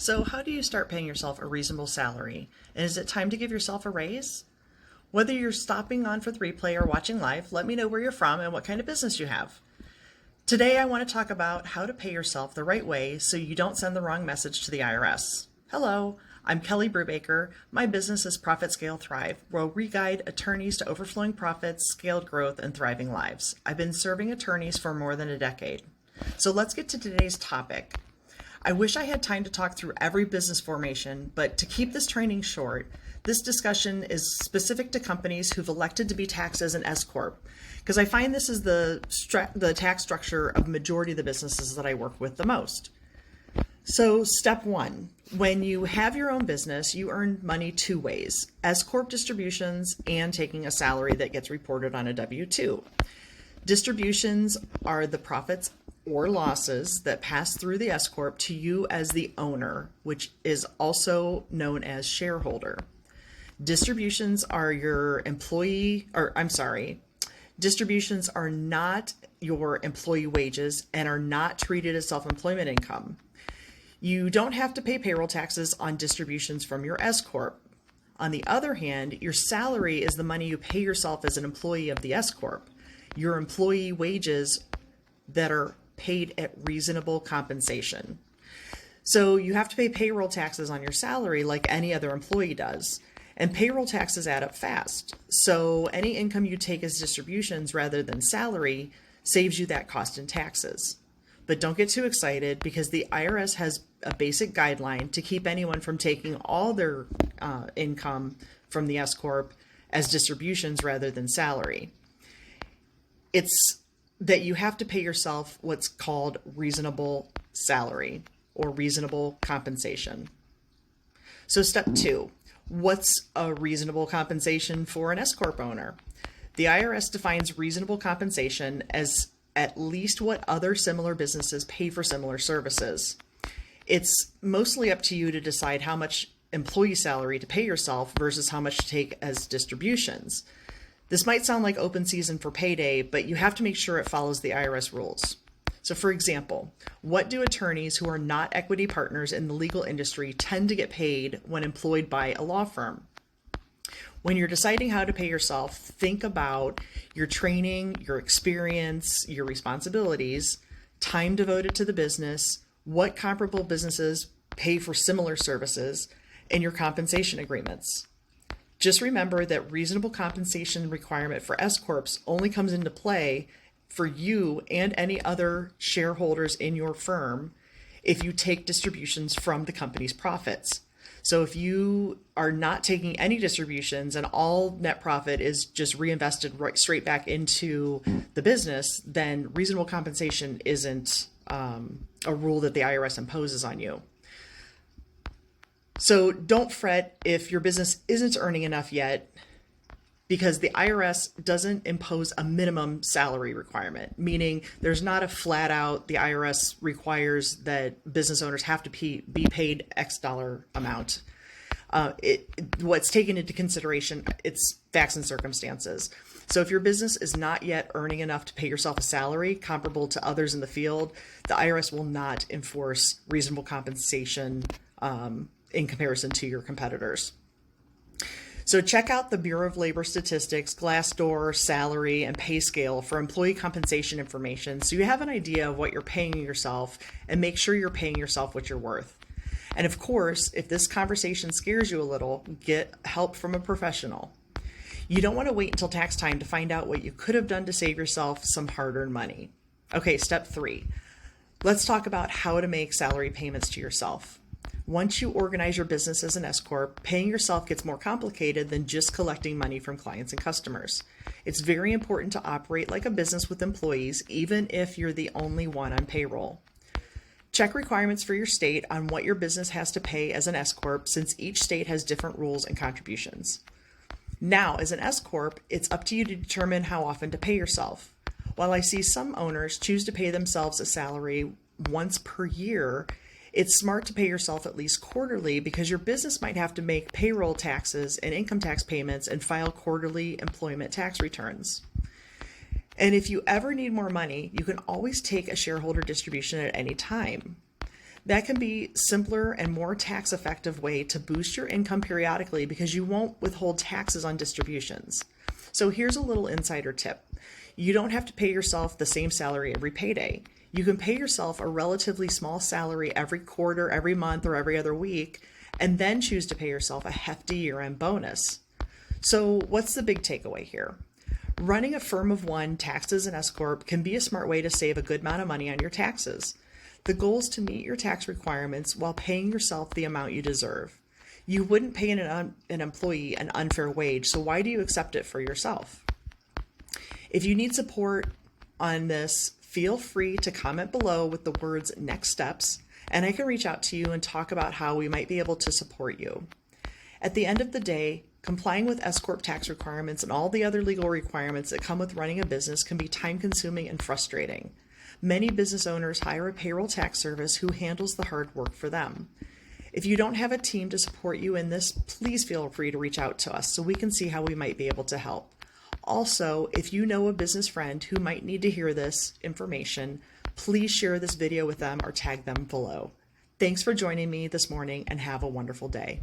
So, how do you start paying yourself a reasonable salary? And is it time to give yourself a raise? Whether you're stopping on for the replay or watching live, let me know where you're from and what kind of business you have. Today, I want to talk about how to pay yourself the right way so you don't send the wrong message to the IRS. Hello, I'm Kelly Brubaker. My business is Profit Scale Thrive, where we guide attorneys to overflowing profits, scaled growth, and thriving lives. I've been serving attorneys for more than a decade. So let's get to today's topic. I wish I had time to talk through every business formation, but to keep this training short, this discussion is specific to companies who've elected to be taxed as an S Corp, because I find this is the tax structure of the majority of the businesses that I work with the most. So step one, when you have your own business, you earn money two ways: S Corp distributions and taking a salary that gets reported on a W-2. Distributions are the profits or losses that pass through the S Corp to you as the owner, which is also known as shareholder. Distributions are distributions are not your employee wages and are not treated as self-employment income. You don't have to pay payroll taxes on distributions from your S Corp. On the other hand, your salary is the money you pay yourself as an employee of the S Corp. Your employee wages that are paid at reasonable compensation. So you have to pay payroll taxes on your salary like any other employee does. And payroll taxes add up fast. So any income you take as distributions rather than salary saves you that cost in taxes. But don't get too excited, because the IRS has a basic guideline to keep anyone from taking all their income from the S Corp as distributions rather than salary. It's that you have to pay yourself what's called reasonable salary or reasonable compensation. So step two, what's a reasonable compensation for an S Corp owner? The IRS defines reasonable compensation as at least what other similar businesses pay for similar services. It's mostly up to you to decide how much employee salary to pay yourself versus how much to take as distributions. This might sound like open season for payday, but you have to make sure it follows the IRS rules. So for example, what do attorneys who are not equity partners in the legal industry tend to get paid when employed by a law firm? When you're deciding how to pay yourself, think about your training, your experience, your responsibilities, time devoted to the business, what comparable businesses pay for similar services, and your compensation agreements. Just remember that reasonable compensation requirement for S Corps only comes into play for you and any other shareholders in your firm if you take distributions from the company's profits. So if you are not taking any distributions and all net profit is just reinvested right straight back into the business, then reasonable compensation isn't a rule that the IRS imposes on you. So don't fret if your business isn't earning enough yet, because the IRS doesn't impose a minimum salary requirement, meaning there's not a flat out, the IRS requires that business owners have to be paid X dollar amount. What's taken into consideration, it's facts and circumstances. So if your business is not yet earning enough to pay yourself a salary comparable to others in the field, the IRS will not enforce reasonable compensation in comparison to your competitors. So check out the Bureau of Labor Statistics, Glassdoor, salary, and pay scale for employee compensation information so you have an idea of what you're paying yourself, and make sure you're paying yourself what you're worth. And of course, if this conversation scares you a little, get help from a professional. You don't want to wait until tax time to find out what you could have done to save yourself some hard-earned money. Okay, step three. Let's talk about how to make salary payments to yourself. Once you organize your business as an S Corp, paying yourself gets more complicated than just collecting money from clients and customers. It's very important to operate like a business with employees, even if you're the only one on payroll. Check requirements for your state on what your business has to pay as an S Corp, since each state has different rules and contributions. Now, as an S Corp, it's up to you to determine how often to pay yourself. While I see some owners choose to pay themselves a salary once per year, it's smart to pay yourself at least quarterly, because your business might have to make payroll taxes and income tax payments and file quarterly employment tax returns. And if you ever need more money, you can always take a shareholder distribution at any time. That can be simpler and more tax effective way to boost your income periodically because you won't withhold taxes on distributions. So here's a little insider tip. You don't have to pay yourself the same salary every payday. You can pay yourself a relatively small salary every quarter, every month, or every other week, and then choose to pay yourself a hefty year-end bonus. So what's the big takeaway here? Running a firm of one, taxes and S Corp, can be a smart way to save a good amount of money on your taxes. The goal is to meet your tax requirements while paying yourself the amount you deserve. You wouldn't pay an employee an unfair wage, so why do you accept it for yourself? If you need support on this, feel free to comment below with the words "next steps," and I can reach out to you and talk about how we might be able to support you. At the end of the day, complying with S Corp tax requirements and all the other legal requirements that come with running a business can be time-consuming and frustrating. Many business owners hire a payroll tax service who handles the hard work for them. If you don't have a team to support you in this, please feel free to reach out to us so we can see how we might be able to help. Also, if you know a business friend who might need to hear this information, please share this video with them or tag them below. Thanks for joining me this morning and have a wonderful day.